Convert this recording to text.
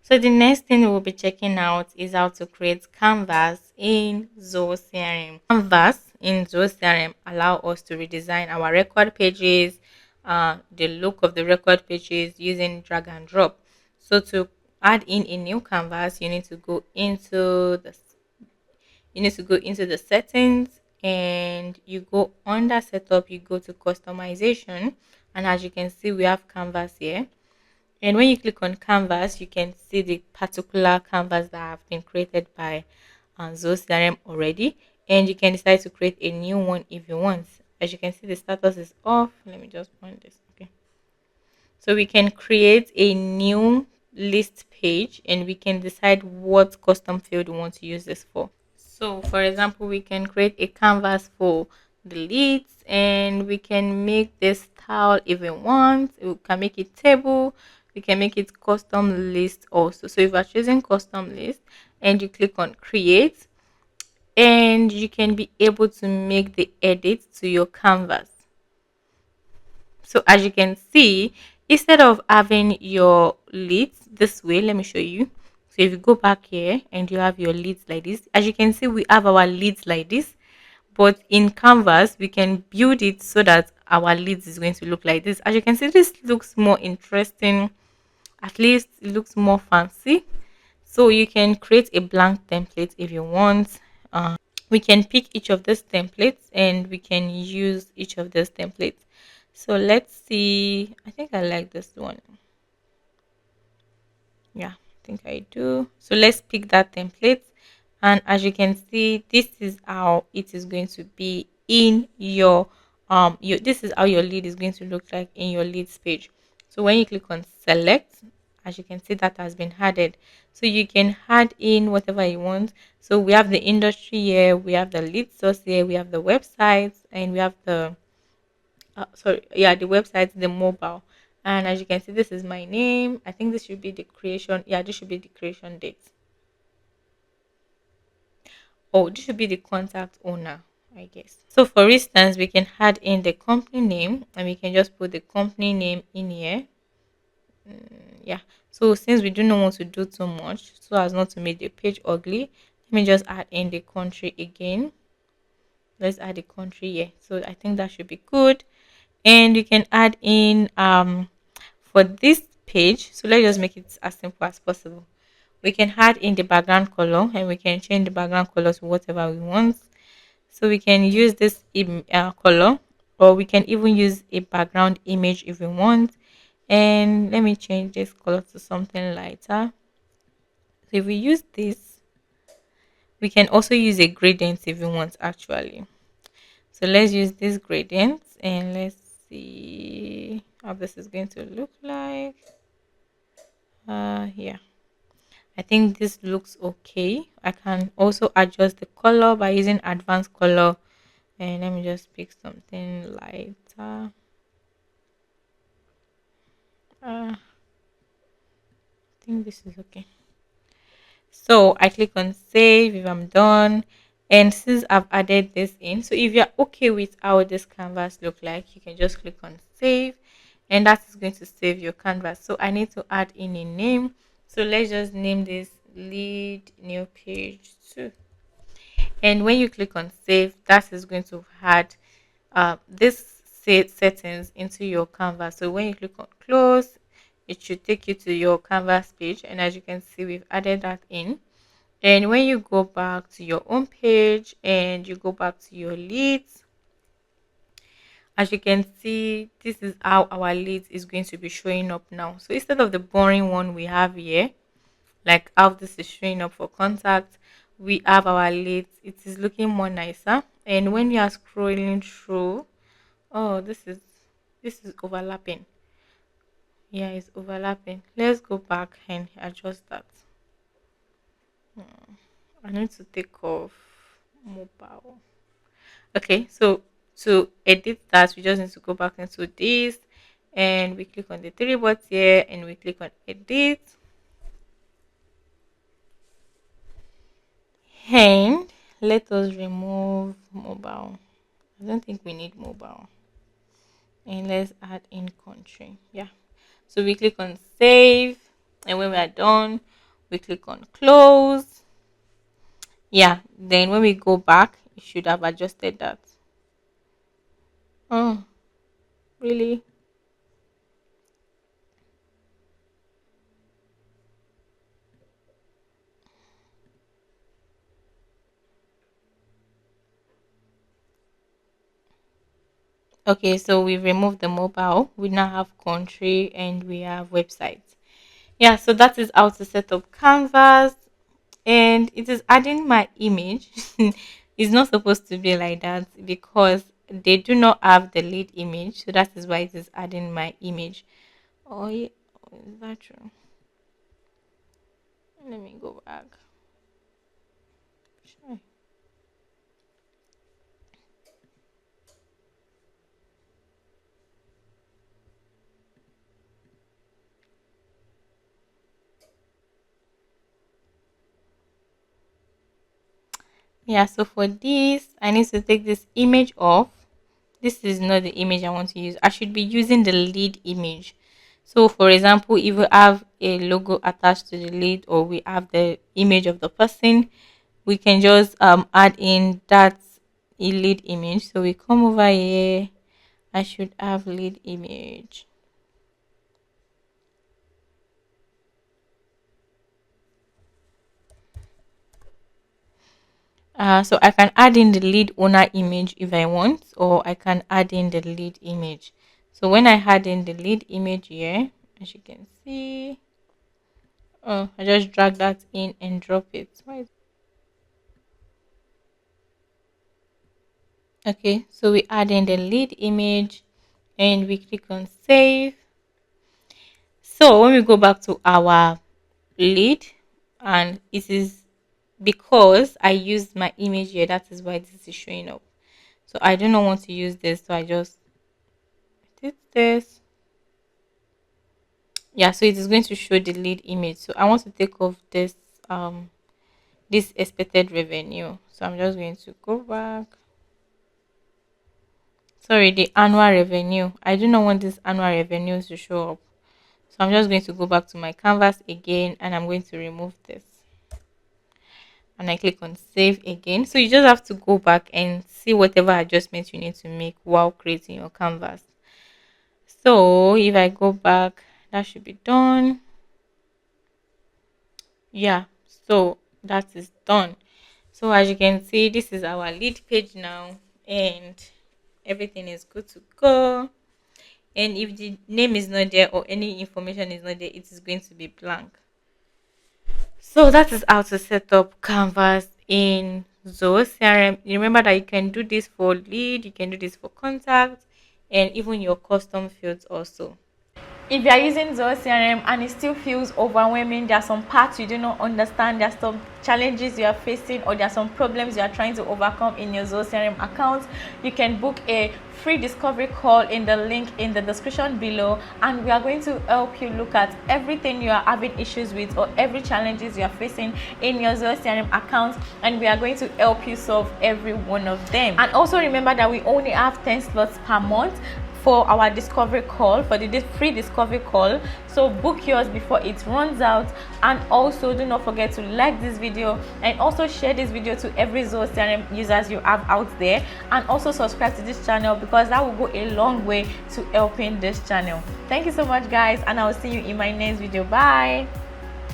So the next thing we'll be checking out is how to create Canvas in Zoho CRM. Canvas in Zoho CRM allow us to redesign our record pages, the look of the record pages using drag and drop. So to add in a new canvas, you need to go into the settings, and you go under setup, you go to customization, and as you can see, we have canvas here. And when you click on canvas, you can see the particular canvas that have been created by Zoho CRM already, and you can decide to create a new one if you want. As you can see, the status is off. Let me just point this. Okay, so we can create a new list page, and we can decide what custom field we want to use this for. So, for example, we can create a canvas for the leads, and we can make this style if we want. We can make it table. We can make it custom list also. So, if you're choosing custom list and you click on create, and you can be able to make the edits to your canvas. So as you can see, instead of having your leads this way, let me show you. So if you go back here and you have your leads like this, as you can see, we have our leads like this. But in Canvas, we can build it so that our leads is going to look like this. As you can see, this looks more interesting. At least it looks more fancy. So you can create a blank template if you want. We can pick each of these templates and we can use each of these templates. So let's see. I think I like this one. Yeah, I think I do. So let's pick that template. And as you can see, this is how it is going to be in your this is how your lead is going to look like in your leads page. So when you click on select, as you can see, that has been added. So you can add in whatever you want. So we have the industry here, we have the lead source here, we have the websites, and we have the the website, the mobile. And as you can see, this is my name. I think this should be the creation. Yeah, this should be the creation date. Oh, this should be the contact owner, I guess. So for instance, we can add in the company name, and we can just put the company name in here. Yeah. So since we do not want to do too much so as not to make the page ugly, let me just add in the country again. Let's add the country here. So I think that should be good. And you can add in for this page, so let's just make it as simple as possible. We can add in the background color, and we can change the background color to whatever we want. So we can use this color, or we can even use a background image if we want. And let me change this color to something lighter. So if we use this, we can also use a gradient if we want actually. So let's use this gradient, and let's see how this is going to look like. Yeah, I think this looks okay. I can also adjust the color by using advanced color, and let me just pick something lighter. I think this is okay. So I click on save if I'm done. And since I've added this in, so if you're okay with how this canvas look like, you can just click on save, and that is going to save your canvas. So I need to add in a name. So let's just name this lead new page 2. And when you click on save, that is going to add this settings into your canvas. So when you click on close, it should take you to your canvas page, and as you can see, we've added that in. And when you go back to your home page and you go back to your leads, as you can see, this is how our leads is going to be showing up now. So instead of the boring one we have here, like how this is showing up for contact, we have our leads. It is looking more nicer. And when you are scrolling through, oh, this is overlapping. Yeah, it's overlapping. Let's go back and adjust that. I need to take off mobile. Okay, so to edit that, we just need to go back into this, and we click on the three dots here, and we click on edit, and let us remove mobile. I don't think we need mobile, and let's add in country. Yeah, so we click on save, and when we are done, We click on close. Yeah, then when we go back, it should have adjusted that. Oh, really? Okay, so we removed the mobile. We now have country and we have websites. Yeah, so that is how to set up Canvas, and it is adding my image. It's not supposed to be like that because they do not have the lead image, so that is why it is adding my image. Oh, yeah, oh, is that true? Let me go back. Sure. Yeah, so for this, I need to take this image off. This is not the image I want to use. I should be using the lead image. So, for example, if we have a logo attached to the lead or we have the image of the person, we can just add in that lead image. So we come over here. I should have lead image. So I can add in the lead owner image if I want, or I can add in the lead image. So when I add in the lead image here, as you can see, oh, I just drag that in and drop it. Okay, so we add in the lead image and we click on save. So when we go back to our lead, and it is because I used my image here, that is why this is showing up. So I do not want to use this, so I just did this. Yeah, so it is going to show the lead image. So I want to take off this expected revenue. So I'm just going to go back. Sorry, the annual revenue. I do not want this annual revenue to show up. So I'm just going to go back to my canvas again and I'm going to remove this. And I click on save again. So you just have to go back and see whatever adjustments you need to make while creating your canvas. So if I go back, that should be done. Yeah, so that is done. So as you can see, this is our lead page now and everything is good to go. And if the name is not there or any information is not there, it is going to be blank. So that is how to set up Canvas in Zoho CRM. Remember that you can do this for lead, you can do this for contact, and even your custom fields also. If you are using Zoho CRM and it still feels overwhelming, there are some parts you do not understand, there are some challenges you are facing, or there are some problems you are trying to overcome in your Zoho CRM account, you can book a free discovery call in the link in the description below, and we are going to help you look at everything you are having issues with or every challenges you are facing in your Zoho CRM account, and we are going to help you solve every one of them. And also remember that we only have 10 slots per month for our discovery call, for the free discovery call. So book yours before it runs out, and also do not forget to like this video and also share this video to every Zoho CRM users you have out there, and also subscribe to this channel because that will go a long way to helping this channel. Thank you so much guys, and I will see you in my next video. Bye.